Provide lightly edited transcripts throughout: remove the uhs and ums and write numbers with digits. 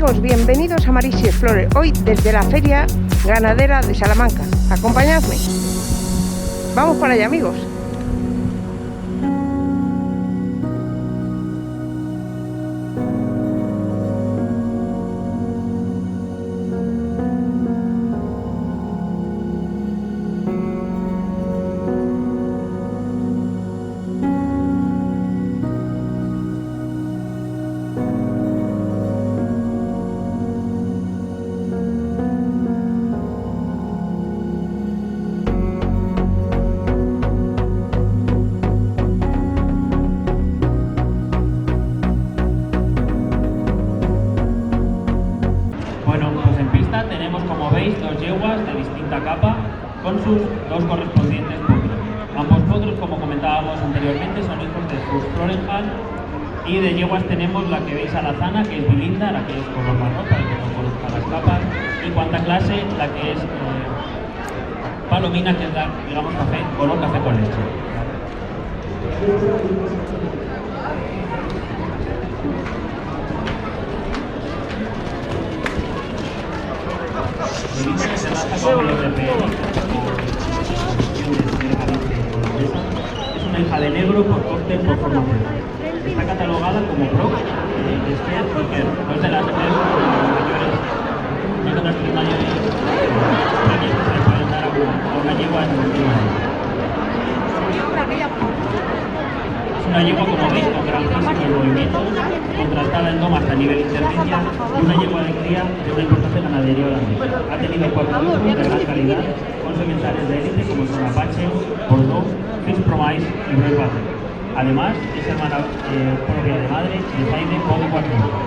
amigos, bienvenidos a Marix y Explore, hoy desde la Feria Ganadera de Salamanca. Acompañadme. Vamos para allá, amigos. Tenemos, como veis, dos yeguas de distinta capa con sus dos correspondientes potros. Ambos potros, como comentábamos anteriormente, son hijos de Fürst Florenhal, y de yeguas tenemos la que veis alazana, que es bilinda, la que es color marrón, para que no conozca las capas, y cuanta clase, la que es palomina, que es la, digamos, color café con leche. Es una hija de negro por cóctel por formación. Está catalogada como pro, no es de las tres mayores, no es de las tres mayores premios que se le pueden dar a una yegua en el último año. Es una yegua, como veis, con grandísimos movimientos, contrastada en doma hasta nivel intermedia, y una yegua de cría de una importante ganadería holandesa. Ha tenido 4 hijos de gran calidad, con sementales de élite como son Apache, Bordeaux, Fitz Promise y Breu Patrick. Además, es hermana propia de madre de Jaime Pau Guardiola.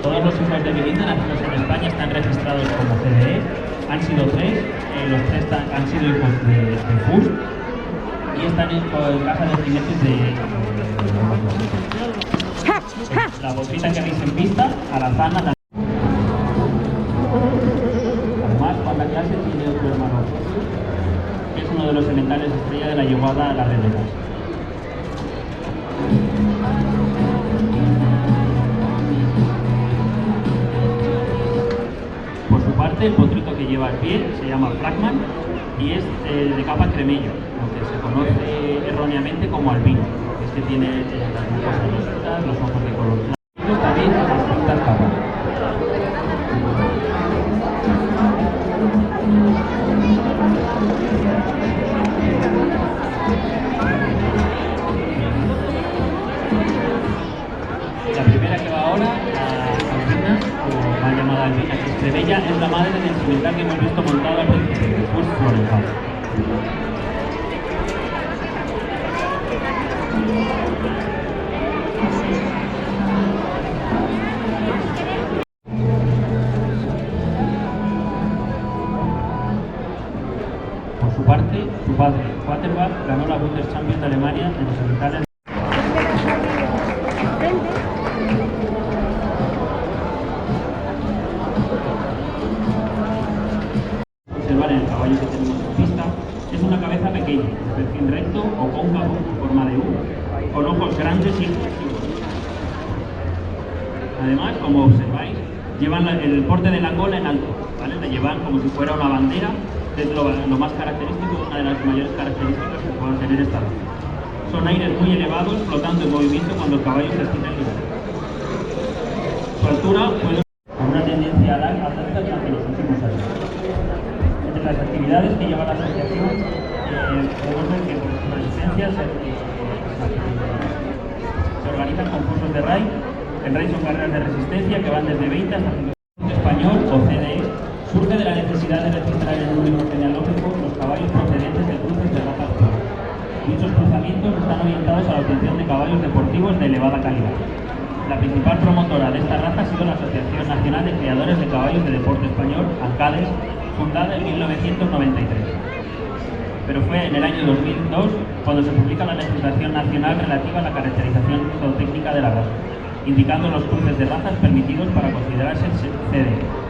Todos los hijos de Belinda nacidos en España están registrados como CDE. Han sido 3, los 3 han sido hijos de Fürst y están en casa de jinetes de la bolsita que veis en pista, alazana. Además, cuando clase tiene otro hermano, que es uno de los elementales estrella de la yeguada a la redonda. El potrito que lleva al pie se llama Fragman y es de capa cremello, lo que se conoce erróneamente como albino. Es que tiene las mucosas rositas, los ojos de color claro, también distintas capas. La primera que va ahora, Albina, o más llamada Albina, que es Trebella, es la madre del cimental que hemos visto montado al principio, de Fürst Florenhal. Por su parte, su padre, Quaterbach, ganó la Bundeschampion de Alemania en los cimentales. Observar en el caballo que tenemos en pista, es una cabeza pequeña, de perfil recto o cóncavo, en forma de U, con ojos grandes y expresivos. Además, como observáis, llevan el porte de la cola en alto, ¿vale? La llevan como si fuera una bandera, es lo más característico, una de las mayores características que puedan tener esta raza. Son aires muy elevados, flotando en movimiento cuando el caballo se estira en libertad. Su altura puede con una tendencia a la alta durante los últimos años. Entre las actividades que lleva la asociación, podemos ver que por su resistencia se organizan concursos de RAI. El RAI son carreras de resistencia que van desde 20 hasta 50 español o CDE. Surge de la necesidad de registrar en el número genealógico los caballos procedentes de cruces de razas puras. Dichos cruzamientos están orientados a la obtención de caballos deportivos de elevada calidad. La principal promotora de esta raza ha sido la Asociación Nacional de Criadores de Caballos de Deporte Español, ANCADES, fundada en 1993. Pero fue en el año 2002 cuando se publica la legislación nacional relativa a la caracterización zootécnica de la raza. indicando los cruces de razas permitidos para considerarse CDE.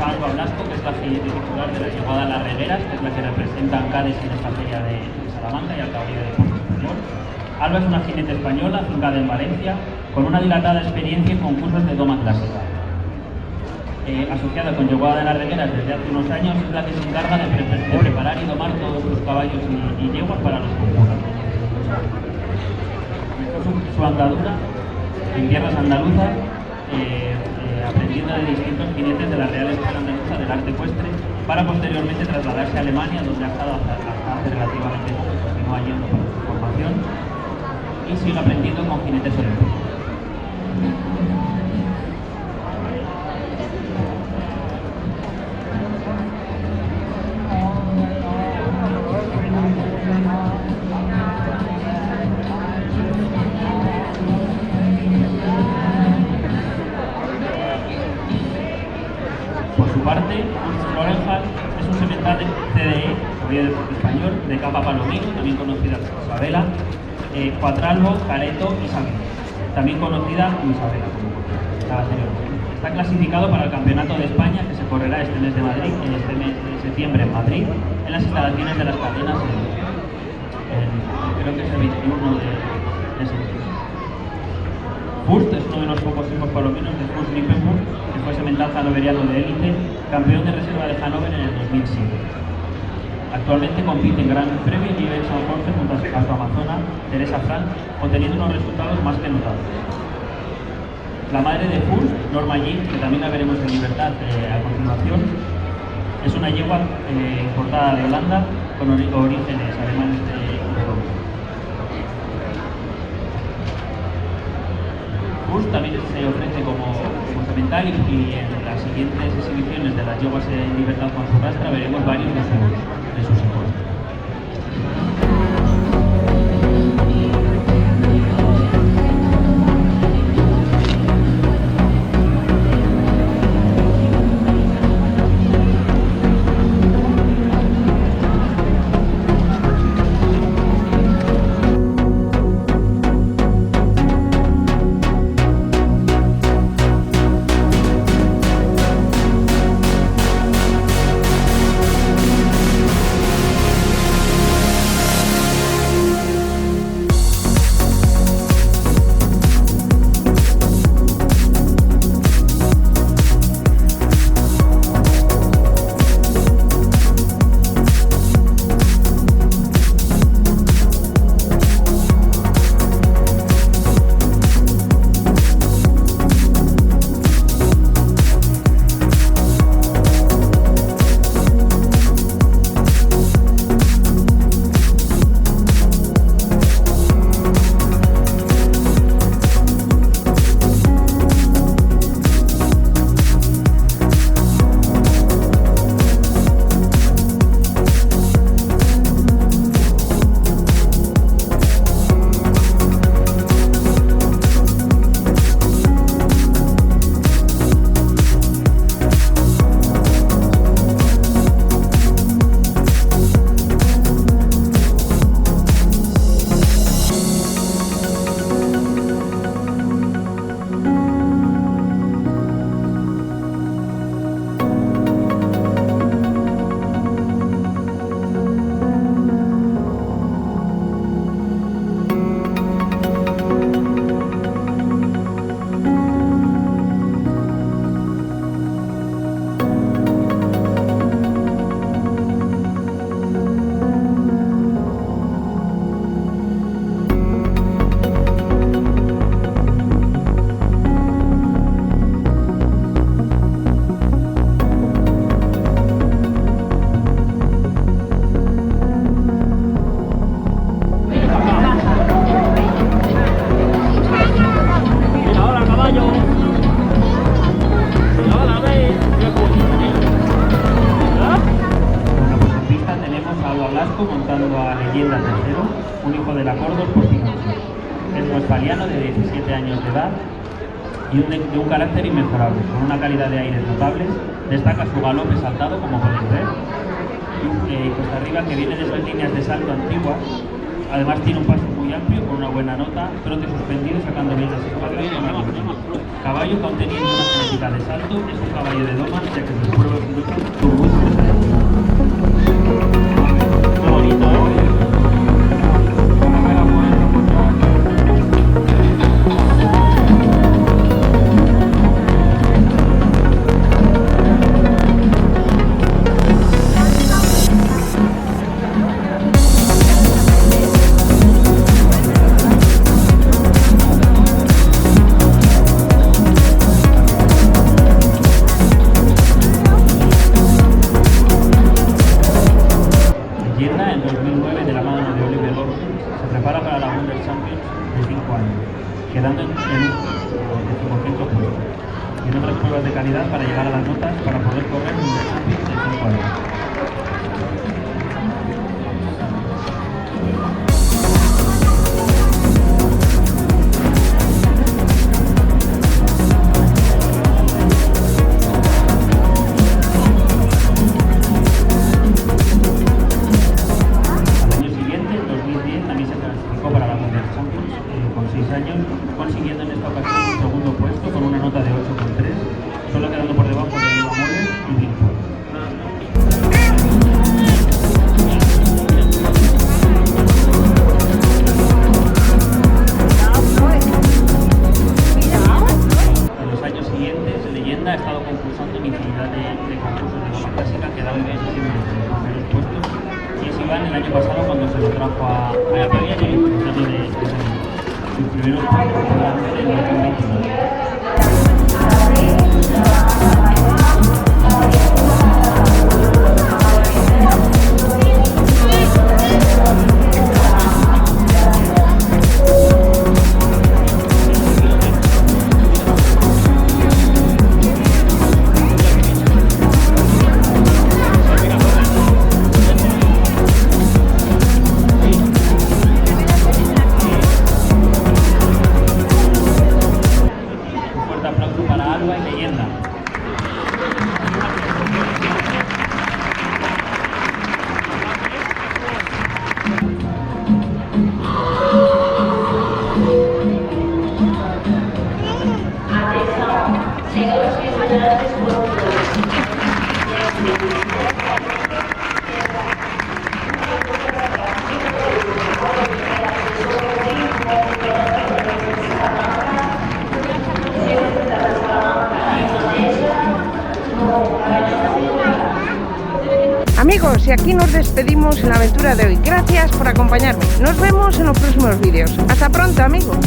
Alba Blasco, que es la jinete titular de la llegada a las regueras, que es la que representa a Ancades en esta feria de Salamanca y al caballo de deporte español. Alba es una jinete española, afincada en Valencia, con una dilatada experiencia en concursos de doma clásica. Asociada con llegada de las regueras desde hace unos años, es la que se encarga de preparar y domar todos los caballos y yeguas para los concursos. Su andadura en tierras andaluzas, aprendiendo de distintos jinetes de la Real Escuela Andaluza del Arte Ecuestre, para posteriormente trasladarse a Alemania, donde ha estado hasta hace relativamente poco, continúa yendo para su formación y sigue aprendiendo con jinetes olímpicos. Por su parte, Florenhal es un semental de CDE, caballo de deporte español, de capa palomino, también conocida como Isabela, Cuatralbo, Careto y Sabina, también conocida como Isabela, como la anterior. Está clasificado para el Campeonato de España, que se correrá este mes de septiembre en Madrid, en las instalaciones de las cadenas, creo que es el 21 de septiembre. Fürst es uno de los pocos hijos palominos de Fürst Nippenburg, que fue semental hannoveriano de élite, campeón de reserva de Hannover en el 2007. Actualmente compite en Gran Premio y nivel San Jorge junto a su amazona, Teresa Frank, obteniendo unos resultados más que notables. La madre de Fürst, Norma Jean, que también la veremos en libertad a continuación, es una yegua importada de Holanda con orígenes alemanes de Europa. Fürst también se ofrece como semental y en las siguientes exhibiciones de las yeguas en libertad con su rastra veremos varios de sus hijos. montando a Leyenda III, un hijo de la Córdoba por Pinocho. Es westfaliano de 17 años de edad y de un carácter inmejorable, con una calidad de aire notable. Destaca su galope saltado, como podéis ver. Cuesta arriba, que viene de esas líneas de salto antiguas. Además tiene un paso muy amplio, con una buena nota, trote suspendido, sacando bien las espaldas. Caballo que aún teniendo una genética de salto, es un caballo de doma, ya que sus pruebas luchan su gusto. Muy bonito, ¿eh? En 2009, de la mano de Oliver Lorton, se prepara para la Wonder Champions de 5 años, quedando en un 15% puesto. Tiene otras pruebas de calidad para llegar a las notas para poder correr en Wonder Champions de 5 años. Con 6 años, consiguiendo en esta ocasión un segundo puesto con una nota de 8,3, solo quedando por debajo de Eva Moller y Bigfoot. En los años siguientes, Leyenda ha estado concursando en infinidad de concursos de doma clásica, quedando siempre en los primeros puestos, y es Iván el año pasado cuando se lo trajo a la feria y disfrutando de sus primeros puestos en el 2029. Para Alba y Leyenda. Amigos, y aquí nos despedimos en la aventura de hoy. Gracias por acompañarme. Nos vemos en los próximos vídeos. Hasta pronto, amigos.